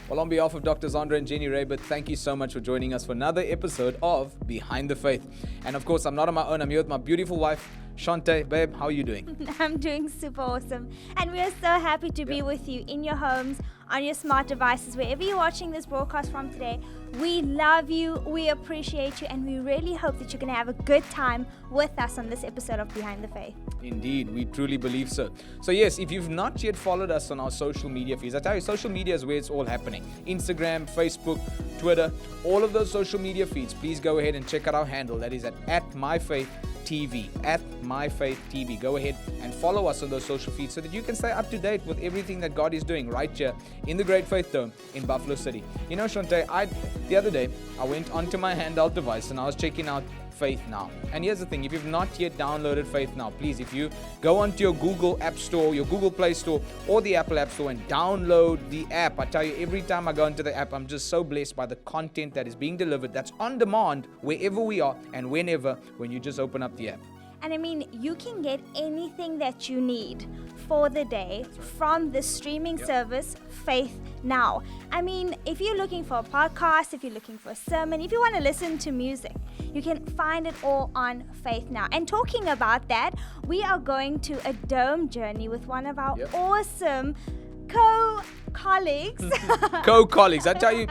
Well, on behalf of Dr. Zandra and Jenny Raybert, thank you so much for joining us for another episode of Behind the Faith. And of course, I'm not on my own. I'm here with my beautiful wife, Shante. Babe, how are you doing? I'm doing super awesome. And we are so happy to be with you in your homes, on your smart devices, wherever you're watching this broadcast from today. We love you, we appreciate you, and we really hope that you're going to have a good time with us on this episode of Behind the Faith. Indeed, we truly believe so. So yes, if you've not yet followed us on our social media feeds, I tell you, social media is where it's all happening. Instagram, Facebook, Twitter, all of those social media feeds, please go ahead and check out our handle. That is at MyFaithTV, at MyFaithTV. Go ahead and follow us on those social feeds so that you can stay up to date with everything that God is doing right here in the Great Faith Dome in Buffalo City. You know, Shante, the other day, I went onto my handheld device and I was checking out Faith Now. And here's the thing, if you've not yet downloaded Faith Now, please, if you go onto your Google App Store, your Google Play Store, or the Apple App Store and download the app, I tell you, every time I go into the app, I'm just so blessed by the content that is being delivered, that's on demand, wherever we are and whenever, when you just open up the app. And I mean, you can get anything that you need for the day from the streaming service, Faith Now. I mean, if you're looking for a podcast, if you're looking for a sermon, if you want to listen to music, you can find it all on Faith Now. And talking about that, we are going to a dome journey with one of our awesome co-colleagues. Co-colleagues, I tell you,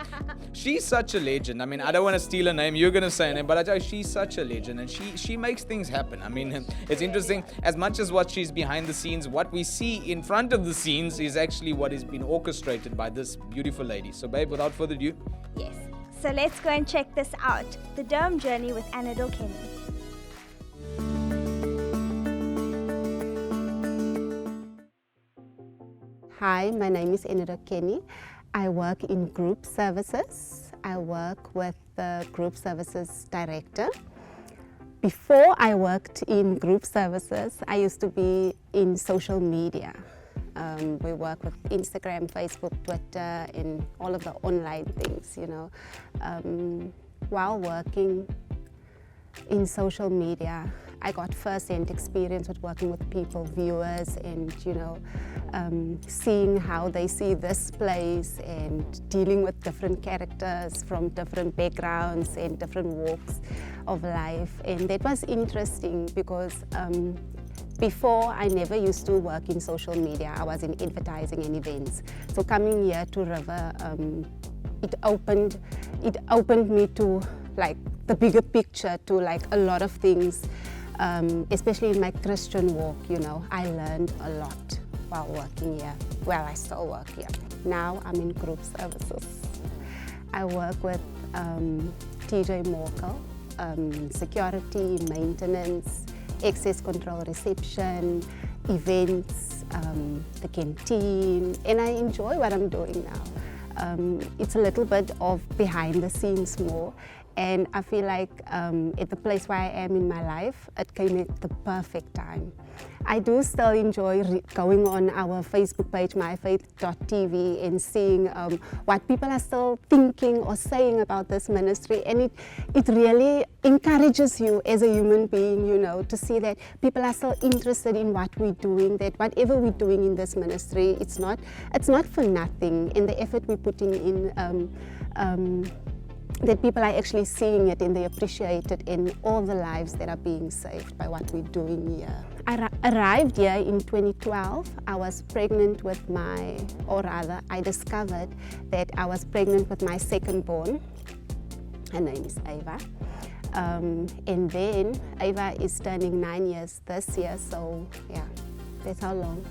she's such a legend. I mean, I don't want to steal her name. You're going to say her name, but I tell you, she's such a legend, and she makes things happen. I mean, it's interesting. As much as what she's behind the scenes, what we see in front of the scenes is actually what has been orchestrated by this beautiful lady. So, babe, without further ado. Yes. So let's go and check this out. The Dome Journey with Annador Kenny. Hi, my name is Annador Kenny. I work in group services. I work with the group services director. Before I worked in group services, I used to be in social media. We work with Instagram, Facebook, Twitter, and all of the online things, you know. While working in social media, I got first-hand experience with working with people, viewers, and, you know, seeing how they see this place and dealing with different characters from different backgrounds and different walks of life. And that was interesting because before, I never used to work in social media. I was in advertising and events. So coming here to River, it opened me to like the bigger picture, to like a lot of things, especially in my Christian walk. You know, I learned a lot while working here. Well, I still work here. Now I'm in group services. I work with TJ Morkel, security, maintenance, access control, reception, events, the canteen, and I enjoy what I'm doing now. It's a little bit of behind the scenes more, and I feel like at the place where I am in my life, it came at the perfect time. I do still enjoy going on our Facebook page, myfaith.tv, and seeing what people are still thinking or saying about this ministry, and it really encourages you as a human being, you know, to see that people are still interested in what we're doing, that whatever we're doing in this ministry, it's not for nothing, and the effort we're putting in, that people are actually seeing it and they appreciate it in all the lives that are being saved by what we're doing here. I arrived here in 2012. I was pregnant with I discovered that I was pregnant with my second born. Her name is Ava. And then Ava is turning 9 years this year, so yeah, that's how long.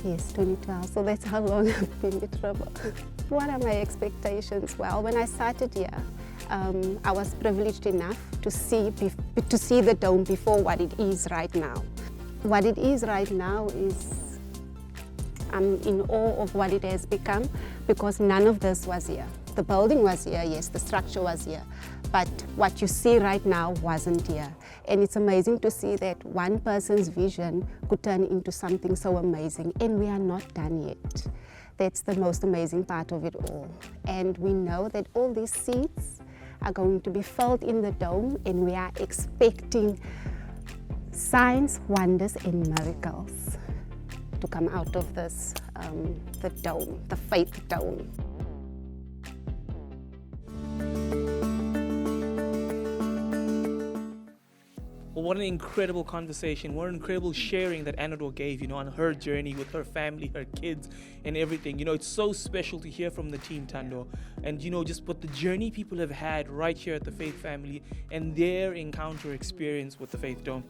Yes, 2012, so that's how long I've been in trouble. What are my expectations? Well, when I started here, I was privileged enough to see the dome before what it is right now. What it is right now is, I'm in awe of what it has become, because none of this was here. The building was here, yes, the structure was here, but what you see right now wasn't here. And it's amazing to see that one person's vision could turn into something so amazing, and we are not done yet. That's the most amazing part of it all. And we know that all these seats are going to be filled in the dome, and we are expecting signs, wonders, and miracles to come out of this, the dome, the faith dome. what an incredible conversation. What an incredible sharing that Anador gave, on her journey with her family, her kids, and everything. It's so special to hear from the team, Tando. And, just what the journey people have had right here at the Faith Family and their encounter experience with the Faith Dome.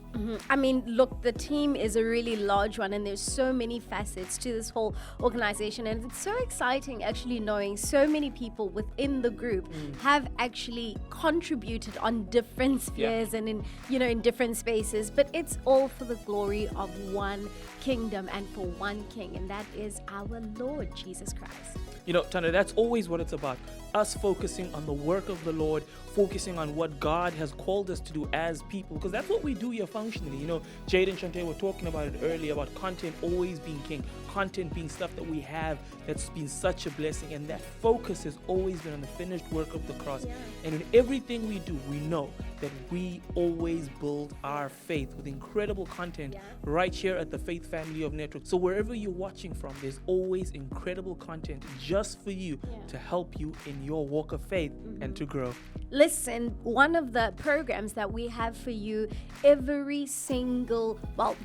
I mean, look, the team is a really large one, and there's so many facets to this whole organization. And it's so exciting actually knowing so many people within the group have actually contributed on different spheres and in different spaces, but it's all for the glory of one kingdom and for one king, and that is our Lord Jesus Christ. Tana, that's always what it's about. Us focusing on the work of the Lord, focusing on what God has called us to do as people, because that's what we do here functionally. Jade and Shantae were talking about it earlier, about content always being king, content being stuff that we have that's been such a blessing, and that focus has always been on the finished work of the cross. And in everything we do, we know that we always build our faith with incredible content right here at the Faith Family of Network. So wherever you're watching from, there's always incredible content just for you to help you in your walk of faith and to grow. Listen, one of the programs that we have for you every single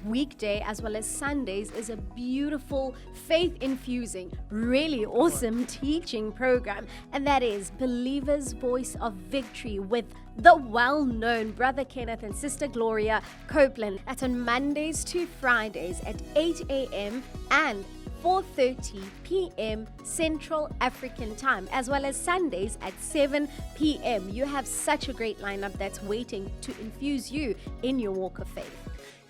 weekday as well as Sundays is a beautiful faith-infusing, really awesome teaching program, and that is Believer's Voice of Victory with the well-known Brother Kenneth and Sister Gloria Copeland. That's on Mondays to Fridays at 8 a.m. and 4:30 p.m. Central African Time, as well as Sundays at 7 p.m. You have such a great lineup that's waiting to infuse you in your walk of faith.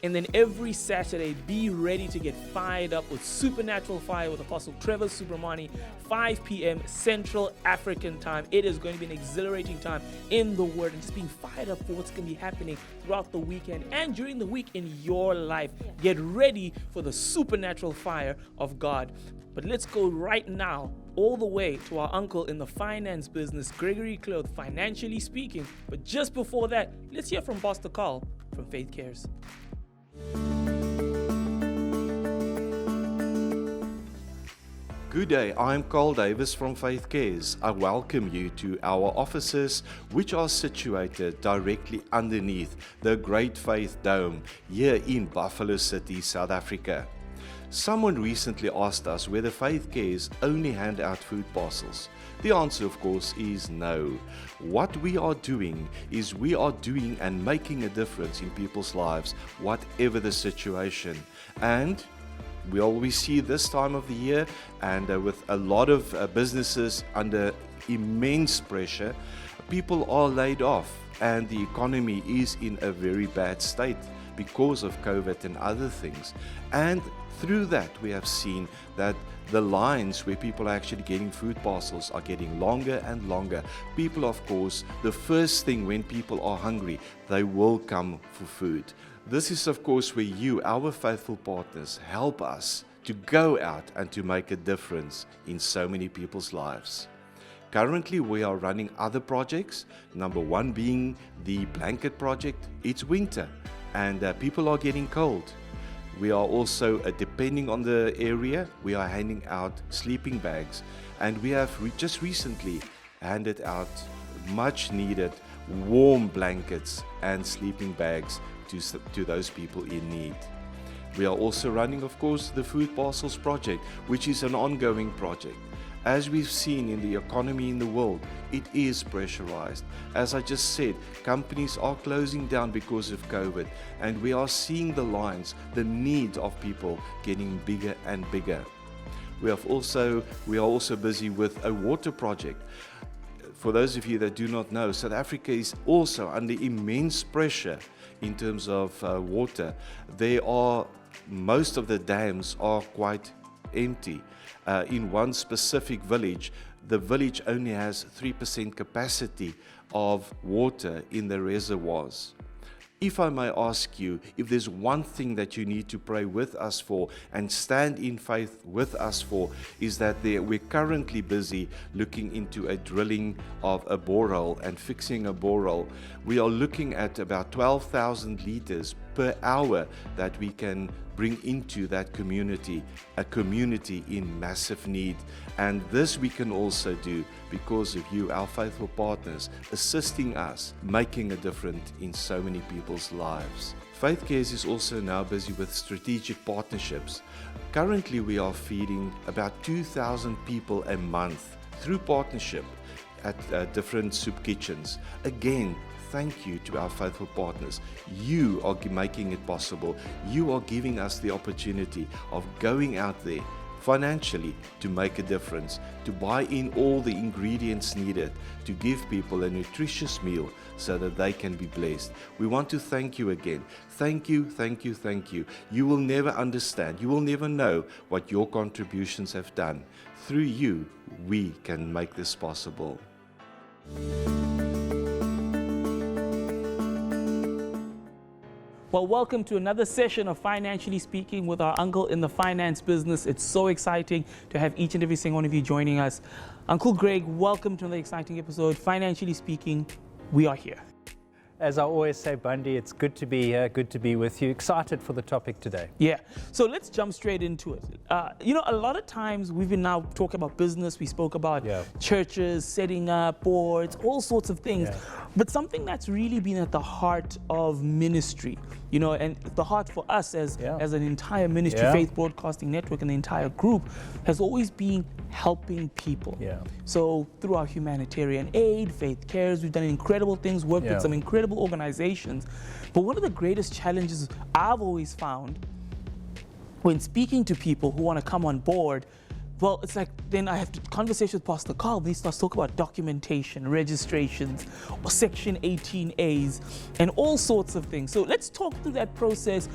And then every Saturday, be ready to get fired up with Supernatural Fire with Apostle Trevor Subramani, 5 p.m. Central African Time. It is going to be an exhilarating time in the Word and just being fired up for what's going to be happening throughout the weekend and during the week in your life. Get ready for the supernatural fire of God. But let's go right now all the way to our uncle in the finance business, Gregory Cloth, financially speaking. But just before that, let's hear from Pastor Carl from Faith Cares. Good day, I'm Carl Davis from Faith Cares. I welcome you to our offices, which are situated directly underneath the Great Faith Dome here in Buffalo City, South Africa. Someone recently asked us whether Faith Cares only hand out food parcels. The answer, of course, is no. What we are doing is we are doing and making a difference in people's lives, whatever the situation. And we always see this time of the year, and with a lot of businesses under immense pressure, people are laid off, and the economy is in a very bad state because of COVID and other things. And through that, we have seen that the lines where people are actually getting food parcels are getting longer and longer. People, of course, the first thing when people are hungry, they will come for food. This is, of course, where you, our faithful partners, help us to go out and to make a difference in so many people's lives. Currently, we are running other projects. Number one being the blanket project. It's winter and people are getting cold. We are also, depending on the area, we are handing out sleeping bags, and we have just recently handed out much needed warm blankets and sleeping bags to those people in need. We are also running, of course, the Food Parcels Project, which is an ongoing project. As we've seen in the economy in the world, it is pressurized. As I just said, companies are closing down because of COVID, and we are seeing the lines, the need of people getting bigger and bigger. We are also busy with a water project. For those of you that do not know, South Africa is also under immense pressure in terms of water. Most of the dams are quite empty. In one specific village, the village only has 3% capacity of water in the reservoirs. If I may ask you, if there's one thing that you need to pray with us for and stand in faith with us for, is that we're currently busy looking into a drilling of a borehole and fixing a borehole. We are looking at about 12,000 liters per hour that we can bring into that community, a community in massive need. And this we can also do because of you, our faithful partners, assisting us, making a difference in so many people's lives. Faith Cares is also now busy with strategic partnerships. Currently, we are feeding about 2,000 people a month through partnership at different soup kitchens. Again, thank you to our faithful partners. You are making it possible. You are giving us the opportunity of going out there financially to make a difference, to buy in all the ingredients needed to give people a nutritious meal so that they can be blessed. We want to thank you again. Thank you, thank you, thank you. You will never understand. You will never know what your contributions have done. Through you, we can make this possible. Well, welcome to another session of Financially Speaking with our uncle in the finance business. It's so exciting to have each and every single one of you joining us. Uncle Greg, welcome to another exciting episode. Financially Speaking, we are here. As I always say, Bundy, it's good to be here, good to be with you. Excited for the topic today. Yeah, so let's jump straight into it. A lot of times we've been now talking about business. We spoke about churches, setting up boards, all sorts of things. But something that's really been at the heart of ministry, and the heart for us as an entire ministry, Faith Broadcasting Network and the entire group, has always been helping people. So through our humanitarian aid, Faith Cares, we've done incredible things, worked with some incredible organizations. But one of the greatest challenges I've always found when speaking to people who want to come on board, well, it's like then I have to conversation with Pastor Carl. He starts talking about documentation, registrations, or Section 18As, and all sorts of things. So let's talk through that process.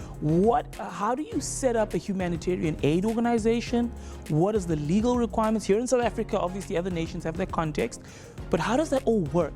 How do you set up a humanitarian aid organization? What is the legal requirements? Here in South Africa, obviously other nations have their context, but how does that all work?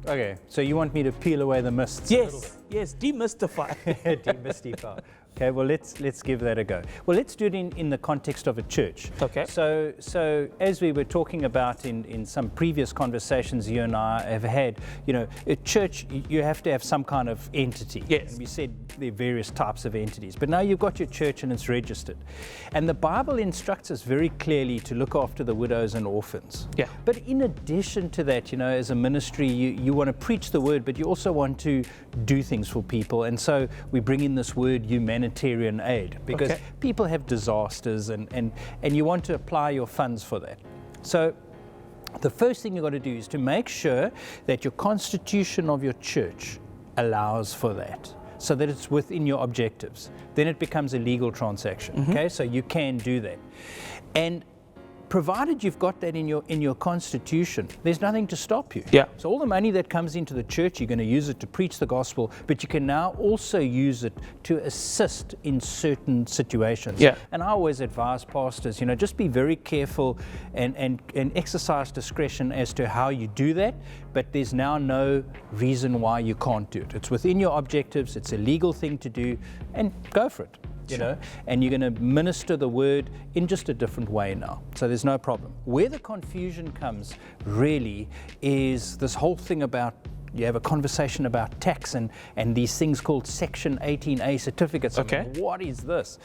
Okay, so you want me to peel away the mists? Yes, demystify. Demystify. Okay, well, let's give that a go. Well, let's do it in the context of a church. Okay. So as we were talking about in some previous conversations you and I have had, a church, you have to have some kind of entity. Yes. And we said there are various types of entities, but now you've got your church and it's registered. And the Bible instructs us very clearly to look after the widows and orphans. Yeah. But in addition to that, as a ministry, you want to preach the word, but you also want to do things for people. And so we bring in this word humanitarian aid, because people have disasters and you want to apply your funds for that. So the first thing you've got to do is to make sure that your constitution of your church allows for that, so that it's within your objectives. Then it becomes a legal transaction. Okay, so you can do that. And provided you've got that in your constitution, there's nothing to stop you. Yeah. So all the money that comes into the church, you're going to use it to preach the gospel, but you can now also use it to assist in certain situations. Yeah. And I always advise pastors, just be very careful and exercise discretion as to how you do that, but there's now no reason why you can't do it. It's within your objectives, it's a legal thing to do, and go for it. And you're going to minister the word in just a different way now. So there's no problem. Where the confusion comes really is this whole thing about, you have a conversation about tax and these things called Section 18A certificates. Okay. I mean, what is this?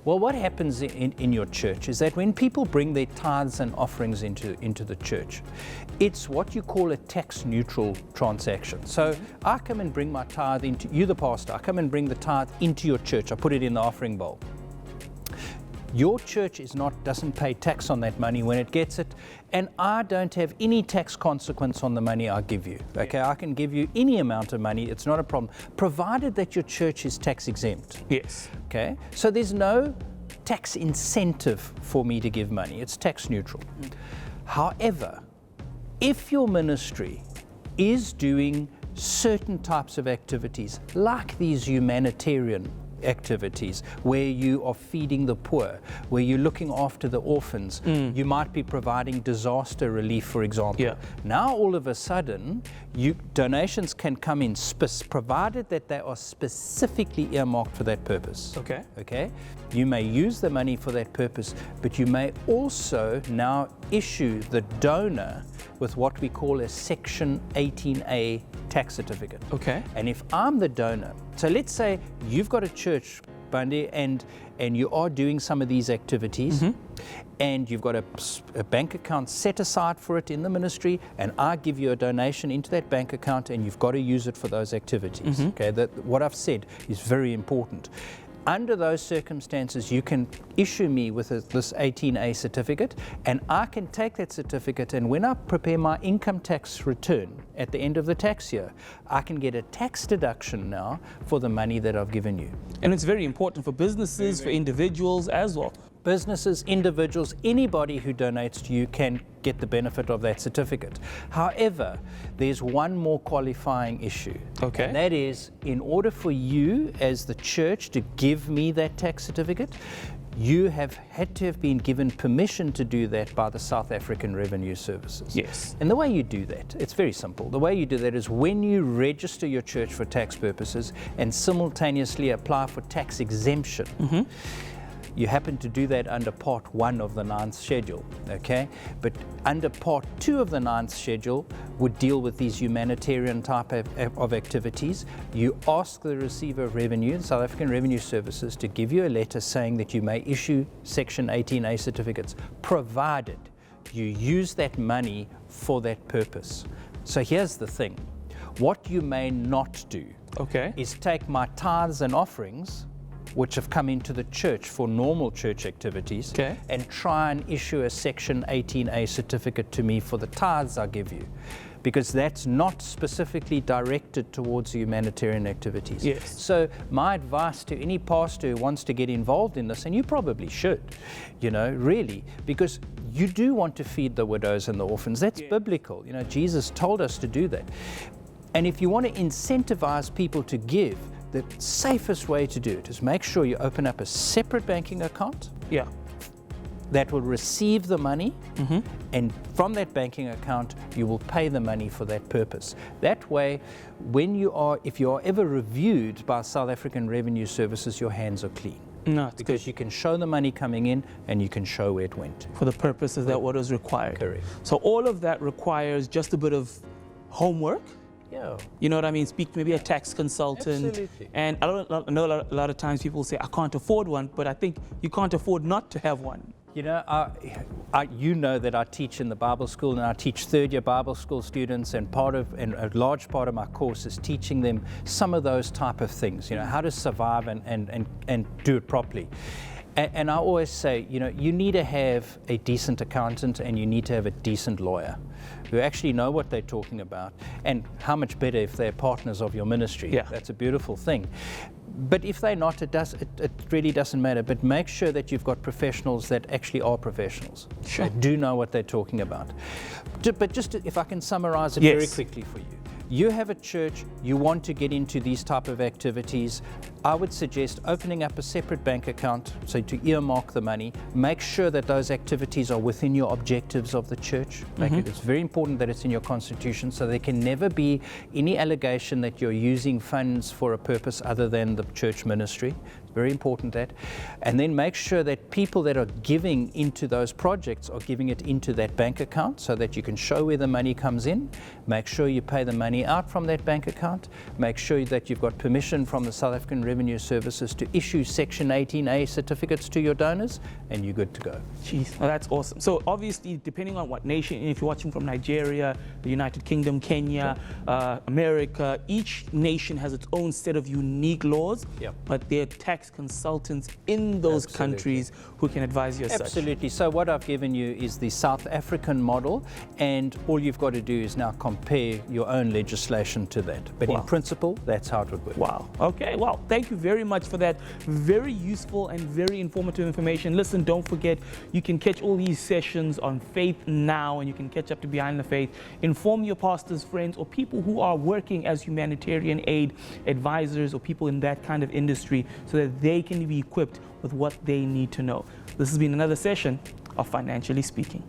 Well, what happens in your church is that when people bring their tithes and offerings into the church, it's what you call a tax-neutral transaction. So I come and bring my tithe into, you the pastor, I come and bring the tithe into your church. I put it in the offering bowl. Your church doesn't pay tax on that money when it gets it, and I don't have any tax consequence on the money I give you. Okay, I can give you any amount of money, it's not a problem, provided that your church is tax exempt. Yes. Okay, so there's no tax incentive for me to give money, it's tax neutral. However, if your ministry is doing certain types of activities, like these humanitarian activities, where you are feeding the poor, where you're looking after the orphans, you might be providing disaster relief, for example. Yeah. Now all of a sudden, donations can come in, provided that they are specifically earmarked for that purpose. Okay. Okay. You may use the money for that purpose, but you may also now issue the donor with what we call a Section 18A tax certificate. Okay. And if I'm the donor, so let's say you've got a church, Bundy, and you are doing some of these activities, and you've got a bank account set aside for it in the ministry, and I give you a donation into that bank account, and you've got to use it for those activities. Okay, what I've said is very important. Under those circumstances, you can issue me with this 18A certificate, and I can take that certificate, and when I prepare my income tax return at the end of the tax year, I can get a tax deduction now for the money that I've given you. And it's very important for businesses, for individuals as well. Businesses, individuals, anybody who donates to you can get the benefit of that certificate. However, there's one more qualifying issue. Okay. And that is, in order for you as the church to give me that tax certificate, you have had to have been given permission to do that by the South African Revenue Services. Yes. And the way you do that, it's very simple. The way you do that is when you register your church for tax purposes and simultaneously apply for tax exemption. You happen to do that under Part 1 of the 9th schedule, okay? But under Part 2 of the 9th schedule would deal with these humanitarian type of activities. You ask the receiver of revenue, the South African Revenue Services, to give you a letter saying that you may issue Section 18A certificates, provided you use that money for that purpose. So here's the thing. What you may not do is take my tithes and offerings, which have come into the church for normal church activities, and try and issue a Section 18A certificate to me for the tithes I give you, because that's not specifically directed towards humanitarian activities. Yes. So my advice to any pastor who wants to get involved in this, and you probably should, you know, really, because you do want to feed the widows and the orphans. That's biblical. You know, Jesus told us to do that. And if you want to incentivize people to give, the safest way to do it is make sure you open up a separate banking account that will receive the money, and from that banking account you will pay the money for that purpose. That way, if you are ever reviewed by South African Revenue Services, your hands are clean. No, because you can show the money coming in and you can show where it went. For the purposes that what is required. Correct. So all of that requires just a bit of homework. Yeah. You know what I mean? Speak to maybe a tax consultant. Absolutely. And I know a lot of times people say, I can't afford one, but I think you can't afford not to have one. You know, you know that I teach in the Bible school, and I teach third-year Bible school students, and a large part of my course is teaching them some of those type of things, you know, how to survive and do it properly. And I always say, you know, you need to have a decent accountant and you need to have a decent lawyer who actually know what they're talking about, and how much better if they're partners of your ministry. Yeah. That's a beautiful thing. But if they're not, it really doesn't matter. But make sure that you've got professionals that actually are professionals. Sure. That do know what they're talking about. But just if I can summarize it very quickly for you. You have a church, you want to get into these type of activities, I would suggest opening up a separate bank account, so to earmark the money. Make sure that those activities are within your objectives of the church. It's very important that it's in your constitution, so there can never be any allegation that you're using funds for a purpose other than the church ministry. Very important that. And then make sure that people that are giving into those projects are giving it into that bank account so that you can show where the money comes in. Make sure you pay the money out from that bank account. Make sure that you've got permission from the South African Revenue Services to issue Section 18A certificates to your donors, and you're good to go. Jeez, well, that's awesome. So obviously, depending on what nation, if you're watching from Nigeria, the United Kingdom, Kenya, America, each nation has its own set of unique laws, but they're tax consultants in those countries who can advise you as such. Absolutely. So what I've given you is the South African model, and all you've got to do is now compare your own legislation to that. But in principle, that's how it would work. Wow. Okay. Well, thank you very much for that very useful and very informative information. Listen, don't forget, you can catch all these sessions on Faith Now, and you can catch up to Behind the Faith. Inform your pastors, friends, or people who are working as humanitarian aid advisors or people in that kind of industry, so that they can be equipped with what they need to know. This has been another session of Financially Speaking.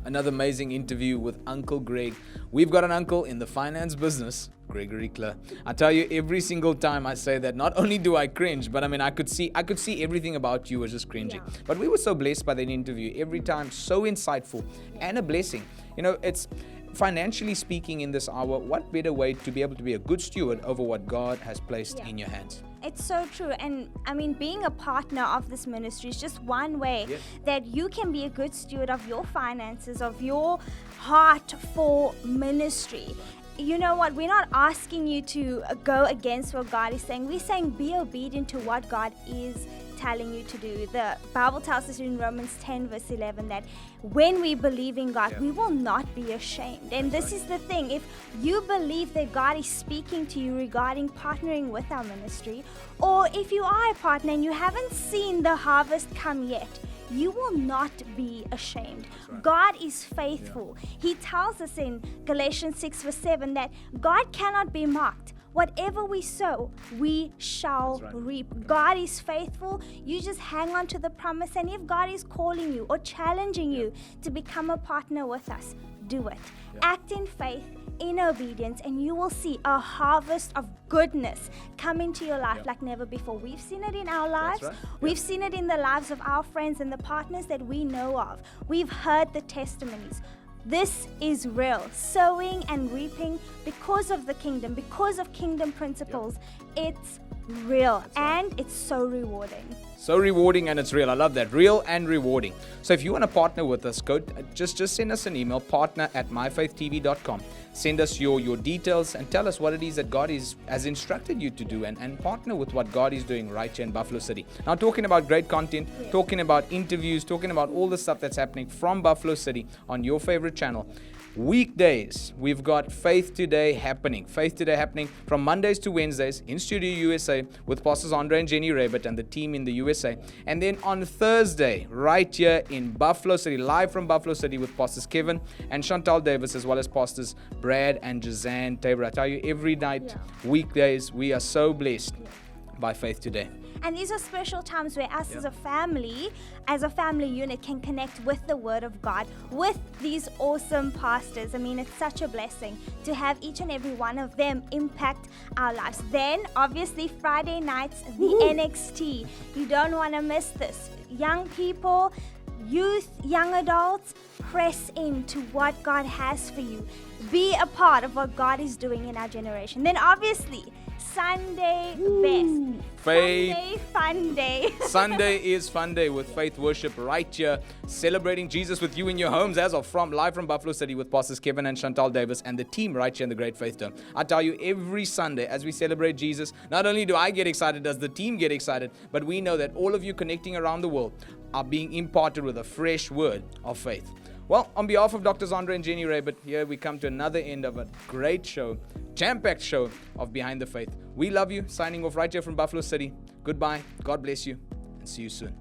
Another amazing interview with Uncle Greg. We've got an uncle in the finance business Gregory Clare. I tell you, every single time I say that, not only do I cringe, but I mean, I could see everything about you was just cringing. Yeah. But we were so blessed by that interview. Every time, so insightful and a blessing. You know, it's financially speaking in this hour, what better way to be able to be a good steward over what God has placed in your hands? It's so true. And I mean, being a partner of this ministry is just one way that you can be a good steward of your finances, of your heart for ministry. You know what? We're not asking you to go against what God is saying. We're saying be obedient to what God is telling you to do. The Bible tells us in Romans 10 verse 11 that when we believe in God, we will not be ashamed. And this is the thing. If you believe that God is speaking to you regarding partnering with our ministry, or if you are a partner and you haven't seen the harvest come yet, you will not be ashamed. God is faithful. He tells us in Galatians 6 verse 7 that God cannot be mocked. Whatever we sow, we shall reap. God is faithful. You just hang on to the promise. And if God is calling you or challenging you to become a partner with us, do it. Act in faith, in obedience, and you will see a harvest of goodness come into your life like never before. We've seen it in our lives. We've seen it in the lives of our friends and the partners that we know of. We've heard the testimonies. This is real. Sowing and reaping because of the kingdom, because of kingdom principles. It's real and it's so rewarding. So rewarding and it's real. I love that. Real and rewarding. So if you want to partner with us, go just send us an email, partner@myfaithtv.com. Send us your details and tell us what it is that God has instructed you to do and partner with what God is doing right here in Buffalo City. Now, talking about great content, talking about interviews, talking about all the stuff that's happening from Buffalo City on your favorite channel. Weekdays, we've got Faith Today happening. Faith Today happening from Mondays to Wednesdays in Studio USA with Pastors Andre and Jenny Rabbit and the team in the USA. And then on Thursday, right here in Buffalo City, live from Buffalo City with Pastors Kevin and Chantal Davis, as well as Pastors Brad and Jazanne Tabor. I tell you, every night, weekdays, we are so blessed by Faith Today. And these are special times where us as a family unit can connect with the Word of God, with these awesome pastors. I mean, it's such a blessing to have each and every one of them impact our lives. Then, obviously, Friday nights, the NXT. You don't want to miss this. Young people, youth, young adults, press into what God has for you. Be a part of what God is doing in our generation. Then, obviously, Sunday best. Faith. Sunday fun day. Sunday is fun day with Faith Worship right here, celebrating Jesus with you in your homes live from Buffalo City with Pastors Kevin and Chantal Davis and the team right here in the Great Faith Dome. I tell you, every Sunday as we celebrate Jesus, not only do I get excited, does the team get excited, but we know that all of you connecting around the world are being imparted with a fresh word of faith. Well, on behalf of Drs. Andre and Jenny Rabbit, here we come to another end of a great show, jam-packed show of Behind the Faith. We love you. Signing off right here from Buffalo City. Goodbye. God bless you. And see you soon.